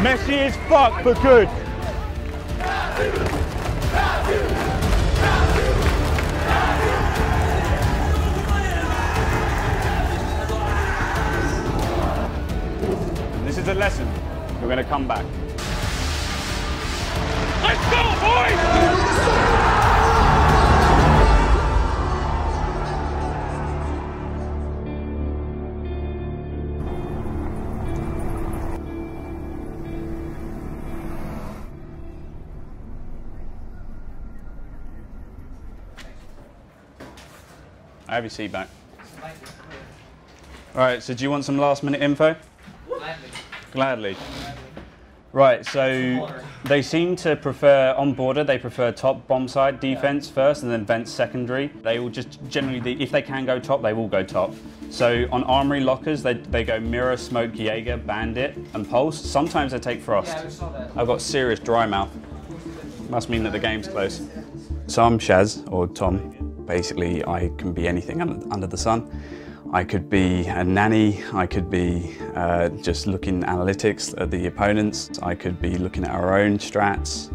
Messy as fuck, but good. This is a lesson. We're going to come back. Let's go, boys! I have your seat back. Alright, so do you want some last minute info? Gladly. Right, so they seem to prefer, on border, they prefer top bomb side defense first and then vent secondary. They will just generally, if they can go top, they will go top. So on armory lockers, they go mirror, smoke, Jaeger, bandit, and pulse. Sometimes they take frost. I've got serious dry mouth. Must mean that the game's close. So I'm Shaz, or Tom. Basically, I can be anything under the sun. I could be a nanny, I could be just looking analytics at the opponents, I could be looking at our own strats,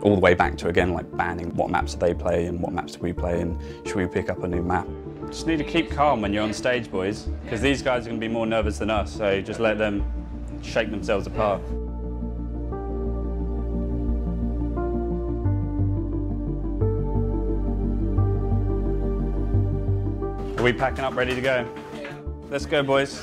all the way back to, again, like banning what maps do they play and what maps do we play and should we pick up a new map. Just need to keep calm when you're on stage, boys, because these guys are going to be more nervous than us, so just let them shake themselves apart. Are we packing up, ready to go? Let's go, boys.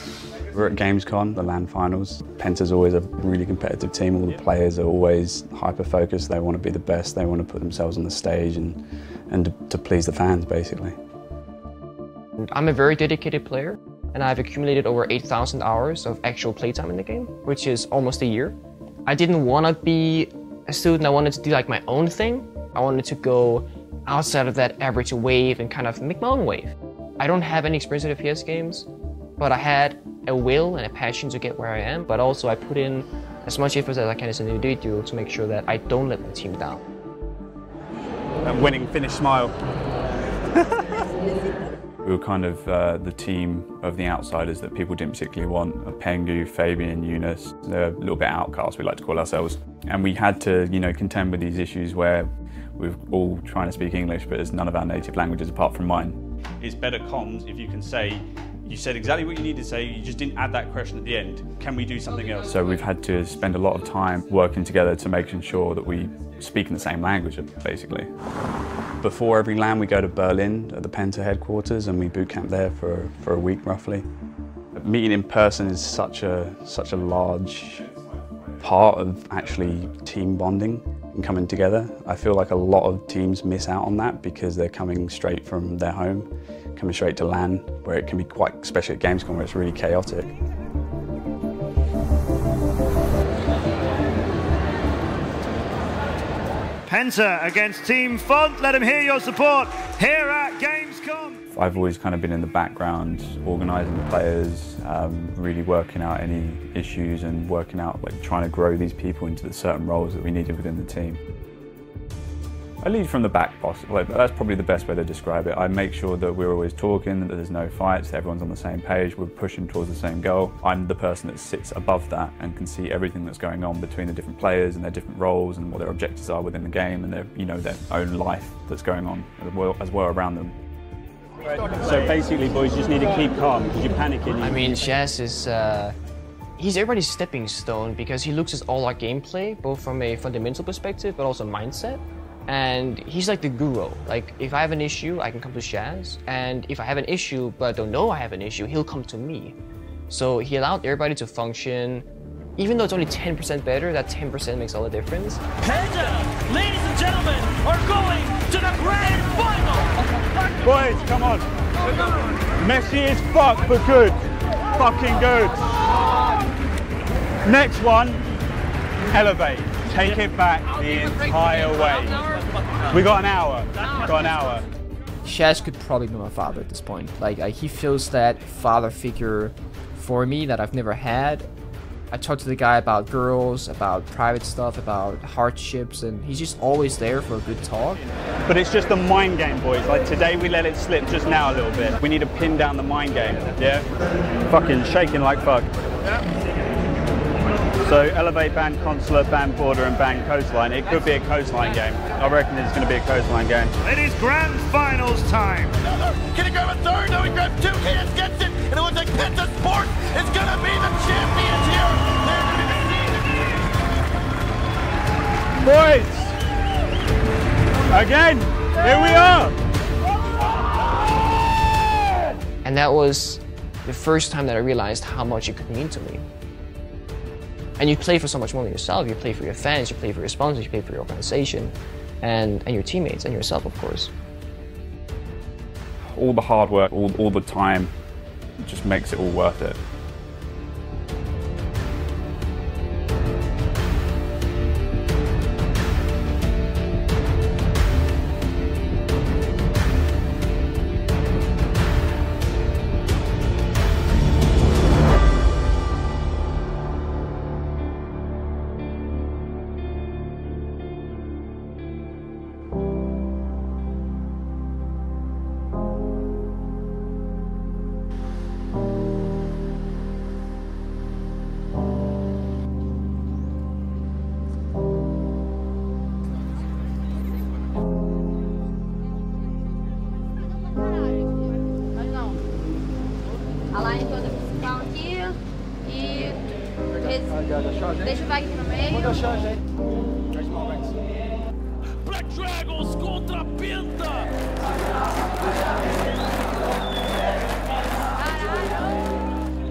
We're at Gamescom, the LAN finals. Penta's always a really competitive team. All the players are always hyper-focused. They want to be the best. They want to put themselves on the stage and to please the fans, basically. I'm a very dedicated player, and I've accumulated over 8,000 hours of actual playtime in the game, which is almost a year. I didn't want to be a student. I wanted to do like my own thing. I wanted to go outside of that average wave and kind of make my own wave. I don't have any experience in FPS games, but I had a will and a passion to get where I am, but also I put in as much effort as I can as an individual to make sure that I don't let my team down. A winning finish smile. We were kind of the team of the outsiders that people didn't particularly want. Pengu, Fabian, Eunice, they're a little bit outcast, we like to call ourselves. And we had to, contend with these issues where we're all trying to speak English, but it's none of our native languages apart from mine. It's better comms if you can say, you said exactly what you needed to say, you just didn't add that question at the end. Can we do something else? So we've had to spend a lot of time working together to making sure that we speak in the same language, basically. Before every LAN, we go to Berlin at the Penta headquarters and we boot camp there for a week roughly. Meeting in person is such a large part of actually team bonding and coming together. I feel like a lot of teams miss out on that because they're coming straight from their home, coming straight to LAN, where it can be quite, especially at Gamescom, where it's really chaotic. Penta against Team Font. Let them hear your support here at Gamescom. I've always kind of been in the background, organising the players, really working out any issues and working out, trying to grow these people into the certain roles that we needed within the team. I lead from the back, boss. That's probably the best way to describe it. I make sure that we're always talking, that there's no fights, that everyone's on the same page, we're pushing towards the same goal. I'm the person that sits above that and can see everything that's going on between the different players and their different roles and what their objectives are within the game and their, their own life that's going on as well around them. So basically, boys, you just need to keep calm because you're panicking. I mean, Shaz is, he's everybody's stepping stone because he looks at all our gameplay, both from a fundamental perspective, but also mindset. And he's like the guru. Like, if I have an issue, I can come to Shaz. And if I have an issue, but don't know I have an issue, he'll come to me. So he allowed everybody to function. Even though it's only 10% better, that 10% makes all the difference. Penta, ladies and gentlemen, are going to the grand final! Boys, come on. Messy as fuck, but good. Fucking good. Next one, elevate. Take it back the entire way. We got an hour. Shaz could probably be my father at this point. He feels that father figure for me that I've never had. I talk to the guy about girls, about private stuff, about hardships, and he's just always there for a good talk. But it's just the mind game, boys. Like today we let it slip just now a little bit. We need to pin down the mind game, yeah? Fucking shaking like fuck. So elevate, ban consulate, ban border, and ban coastline. It could be a coastline game. I reckon it's going to be a coastline game. It is grand finals time. Can he grab a third? No, he grabs two hands, gets it, and it looks like Penta Sports is going to be the champions here. They're going to be Boys! Again, here we are! And that was the first time that I realized how much it could mean to me. And you play for so much more than yourself. You play for your fans, you play for your sponsors, you play for your organization, and your teammates, and yourself, of course. All the hard work, all the time, just makes it all worth it. A line toda principal aqui e deixa o Wagner no meio. Black Dragons contra Penta.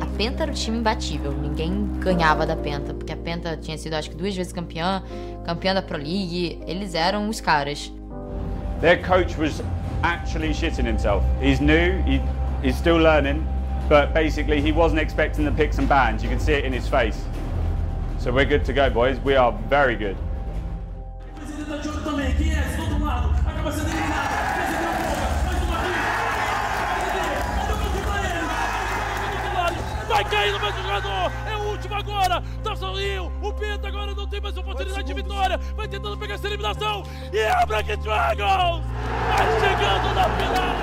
A Penta era o time imbatível, ninguém ganhava da Penta, porque a Penta tinha sido acho que 2 vezes campeã da Pro League, eles eram os caras. Their coach was actually shitting himself. He's new, he's still learning, but basically he wasn't expecting the picks and bans. You can see it in his face. So we're good to go, boys. We are very good. Vai cair mais um jogador, é o último agora, tá sozinho, o Penta agora não tem mais oportunidade de vitória, vai tentando pegar essa eliminação, e é a Black Dragons, vai chegando na final.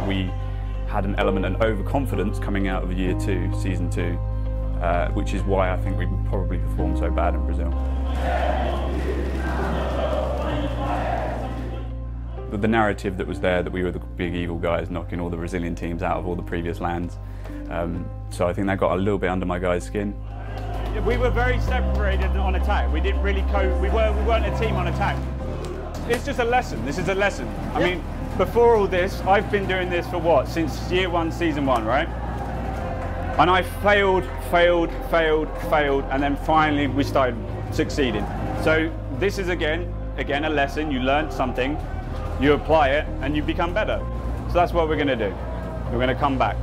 We had an element of overconfidence coming out of year 2, season 2, which is why I think we probably performed so bad in Brazil. The narrative that was there, that we were the big evil guys knocking all the Brazilian teams out of all the previous lands. So I think that got a little bit under my guys' skin. We were very separated on attack. We didn't really we weren't a team on attack. It's just a lesson. This is a lesson. I mean, before all this, I've been doing this for what? Since year 1, season 1, right? And I failed, and then finally we started succeeding. So this is again a lesson. You learned something. You apply it and you become better. So that's what we're going to do. We're going to come back.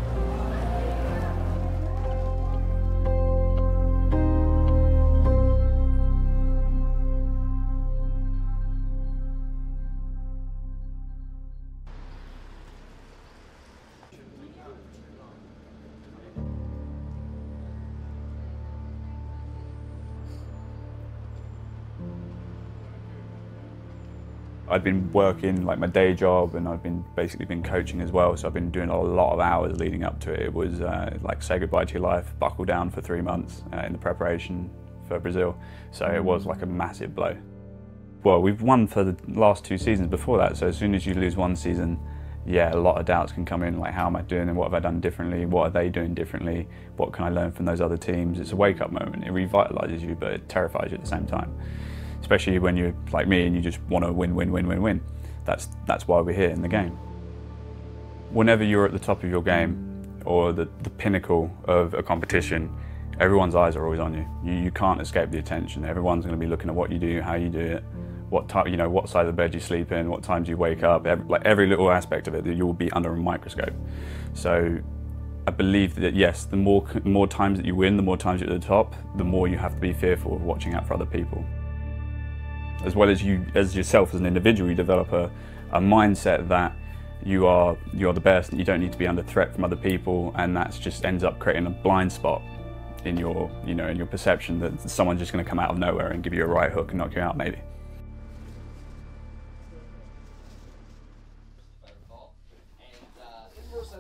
I'd been working like my day job, and I've basically been coaching as well, so I've been doing a lot of hours leading up to it. It was like say goodbye to your life, buckle down for 3 months in the preparation for Brazil, so it was like a massive blow. Well, we've won for the last 2 seasons before that, so as soon as you lose one season, yeah, a lot of doubts can come in, like how am I doing and what have I done differently, what are they doing differently, what can I learn from those other teams. It's a wake-up moment. It revitalises you, but it terrifies you at the same time. Especially when you're like me and you just want to win. That's why we're here in the game. Whenever you're at the top of your game or the pinnacle of a competition, everyone's eyes are always on you. You can't escape the attention. Everyone's going to be looking at what you do, how you do it, what time, what side of the bed you sleep in, what times you wake up. Every little aspect of it, that you will be under a microscope. So I believe that yes, the more times that you win, the more times you're at the top, the more you have to be fearful of watching out for other people. As well as yourself as an individual, you develop a mindset that you're the best and you don't need to be under threat from other people, and that just ends up creating a blind spot in your in your perception that someone's just going to come out of nowhere and give you a right hook and knock you out maybe.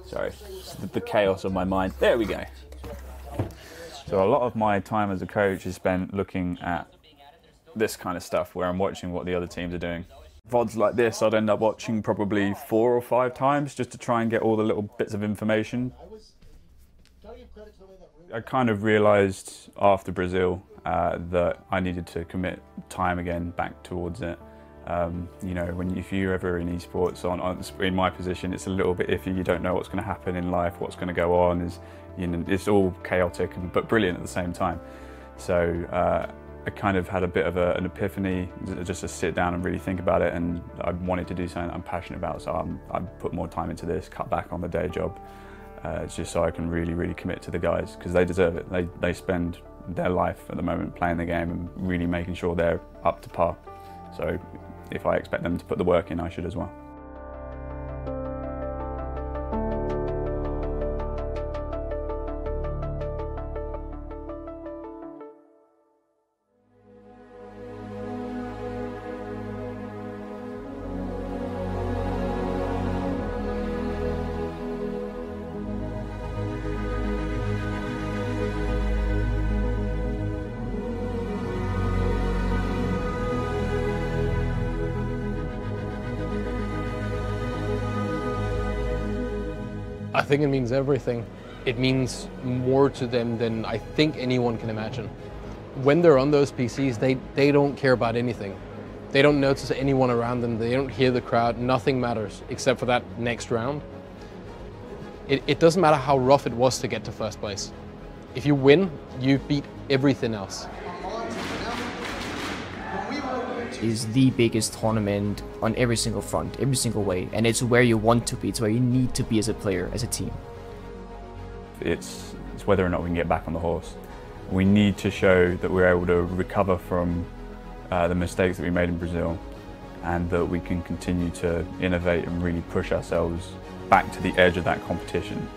Sorry, the chaos of my mind. There we go. So a lot of my time as a coach is spent looking at this kind of stuff, where I'm watching what the other teams are doing. VODs like this, I'd end up watching probably 4 or 5 times just to try and get all the little bits of information. I kind of realised after Brazil that I needed to commit time again back towards it. You know, if you're ever in esports, in my position, it's a little bit iffy. You don't know what's going to happen in life, what's going to go on. It's all chaotic but brilliant at the same time. So I kind of had a bit of an epiphany, just to sit down and really think about it, and I wanted to do something I'm passionate about, so I put more time into this, cut back on the day job, just so I can really commit to the guys, because they deserve it. They spend their life at the moment playing the game and really making sure they're up to par. So if I expect them to put the work in, I should as well. I think it means everything. It means more to them than I think anyone can imagine. When they're on those PCs, they don't care about anything. They don't notice anyone around them, they don't hear the crowd, nothing matters except for that next round. It doesn't matter how rough it was to get to first place. If you win, you beat everything else. Is the biggest tournament on every single front, every single way, and it's where you want to be, it's where you need to be as a player, as a team. It's whether or not we can get back on the horse. We need to show that we're able to recover from the mistakes that we made in Brazil, and that we can continue to innovate and really push ourselves back to the edge of that competition.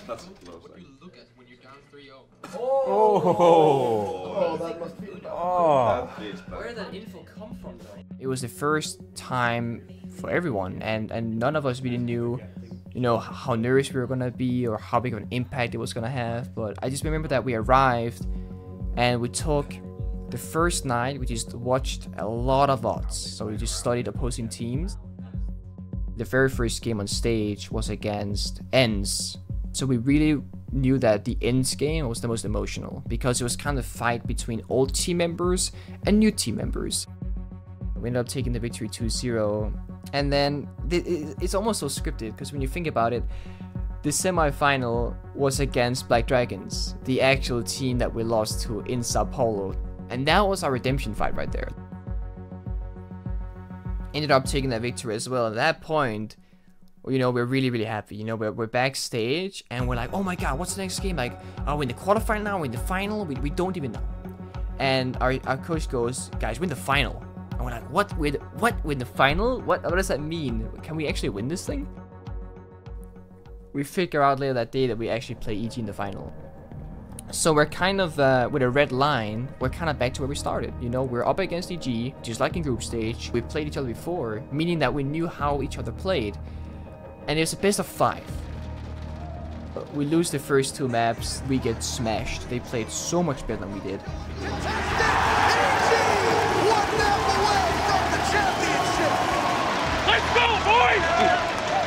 That's what you look at when you're down 3-0. Oh, that must be. Oh. Where did that info come from, though? It was the first time for everyone, and none of us really knew, you know, how nervous we were gonna be or how big of an impact it was gonna have. But I just remember that we arrived, and we took the first night. We just watched a lot of VODs, so we just studied opposing teams. The very first game on stage was against ENS. So we really knew that the ENS game was the most emotional, because it was kind of a fight between old team members and new team members. We ended up taking the victory 2-0, and then it's almost so scripted, because when you think about it, the semi-final was against Black Dragons, the actual team that we lost to in Sao Paulo, and that was our redemption fight right there. Ended up taking that victory as well. At that point, you know, we're really happy. You know, we're backstage and we're like, oh my god, what's the next game? Like, are we in the quarterfinal now? Are we in the final? We don't even know. And our coach goes, guys, we're in the final. And we're like, what? We're in the final? What does that mean? Can we actually win this thing? We figure out later that day that we actually play EG in the final. So we're kind of, with a red line, we're kind of back to where we started. You know, we're up against EG, just like in group stage. We played each other before, meaning that we knew how each other played. And it's a best of 5. We lose the first 2 maps, we get smashed. They played so much better than we did. Contested EG! 1 map away from the championship! Let's go, boys!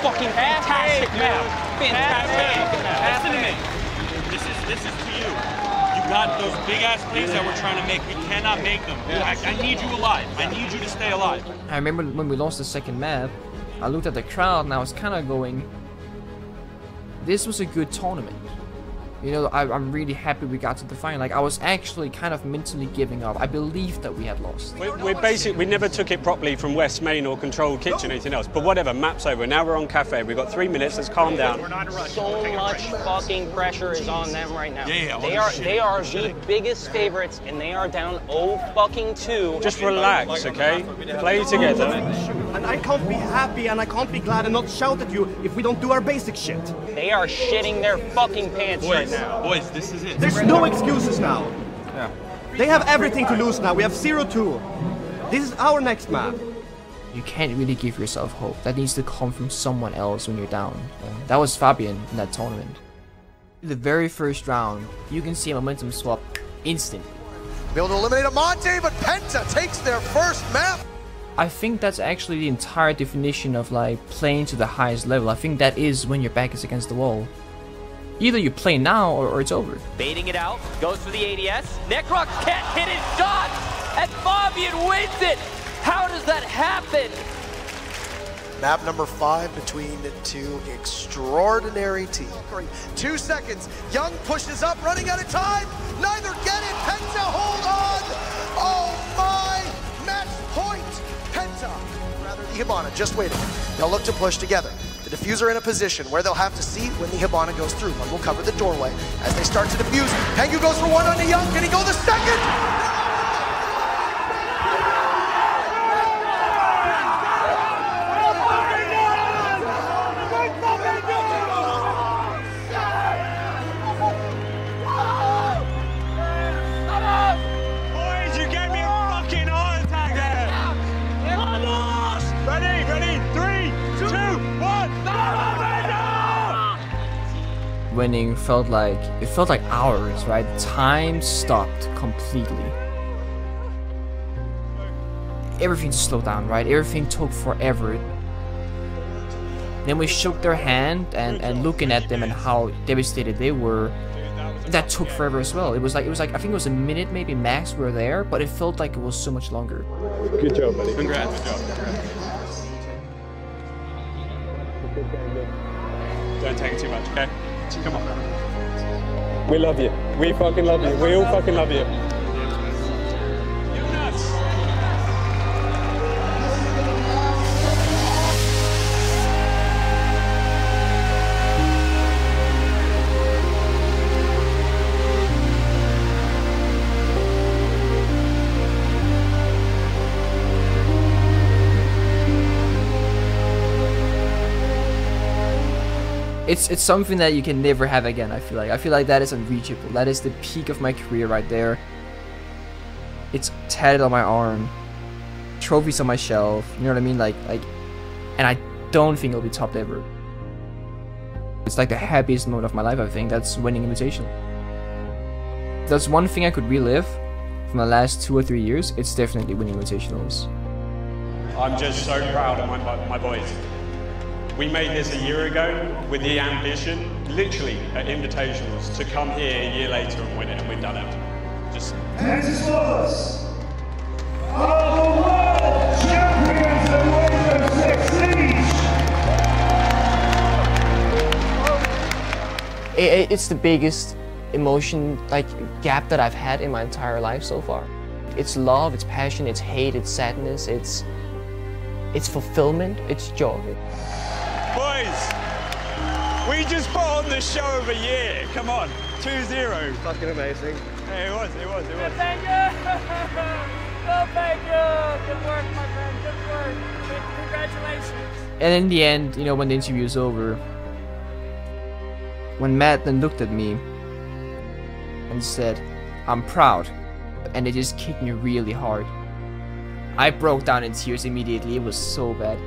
Fucking fantastic map! Fantastic map! Listen to me. This is to you. You got those big ass plays that we're trying to make. We cannot make them. I need you alive. I need you to stay alive. I remember when we lost the second map, I looked at the crowd and I was kind of going, this was a good tournament. You know, I'm really happy we got to the final. Like, I was actually kind of mentally giving up. I believed that we had lost. We never took it properly from West Main or Control Kitchen or anything else. But whatever, map's over. Now we're on Cafe. We've got 3 minutes. Let's calm down. So much fucking pressure is on them right now. They are the biggest favorites, and they are down 0-2. Just relax, okay? Play together. And I can't be happy and I can't be glad and not shout at you if we don't do our basic shit. They are shitting their fucking pants right now. Boys, this is it. There's no excuses now. Yeah. They have everything to lose now. We have 0-2. This is our next map. You can't really give yourself hope. That needs to come from someone else when you're down. That was Fabian in that tournament. The very first round, you can see a momentum swap instantly. Be able to eliminate a Monte, but Penta takes their first map. I think that's actually the entire definition of like playing to the highest level. I think that is when your back is against the wall. Either you play now or it's over. Baiting it out, goes for the ADS. Necrox can't hit his shot, and Fabian wins it. How does that happen? Map number 5 between two extraordinary teams. 2 seconds. Young pushes up, running out of time. Neither get it. Penta, hold on. Oh my! Match point. Penta. Rather the Hibana just waiting. They'll look to push together. The diffuser in a position where they'll have to see when the Hibana goes through. One will cover the doorway as they start to defuse. Pengu goes for one on the Young. Can he go the second? Winning felt like hours, right? Time stopped completely. Everything just slowed down, right? Everything took forever. Then we shook their hand and looking at them and how devastated they were, that took forever as well. It was like I think it was a minute maybe max we were there, but it felt like it was so much longer. Good job, buddy. Congrats. Good job. Don't take it too much, okay? Come on. We love you. We fucking love you. We all fucking love you. You're nuts. It's something that you can never have again. I feel like that is unreachable. That is the peak of my career right there. It's tatted on my arm, trophies on my shelf. You know what I mean? Like, and I don't think it'll be topped ever. It's like the happiest moment of my life. I think that's winning Invitational. If there's one thing I could relive from the last 2 or 3 years, it's definitely winning Invitationals. I'm just so proud of my boys. We made this a year ago with the ambition, literally at Invitationals, to come here a year later and win it, and we've done it. Just. Henceforth are the world champions of Rainbow Six Siege. It's the biggest emotion gap that I've had in my entire life so far. It's love, it's passion, it's hate, it's sadness, it's fulfillment, it's joy. Boys, we just put on the show of a year. Come on, 2-0. Fucking amazing. Hey, it was. Thank you. Oh, thank you. Good work, my friend. Good work. Congratulations. And in the end, you know, when the interview was over, when Matt then looked at me and said, "I'm proud," and it just kicked me really hard. I broke down in tears immediately. It was so bad.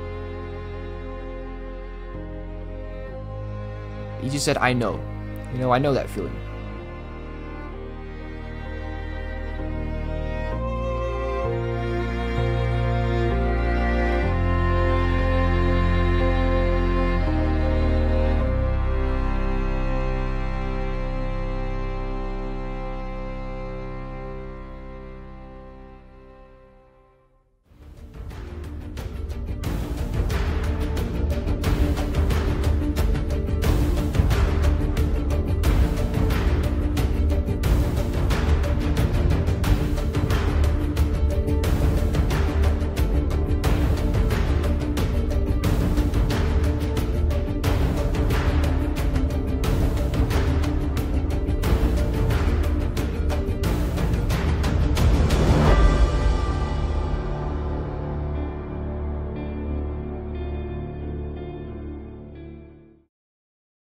He just said, "I know. You know, I know that feeling."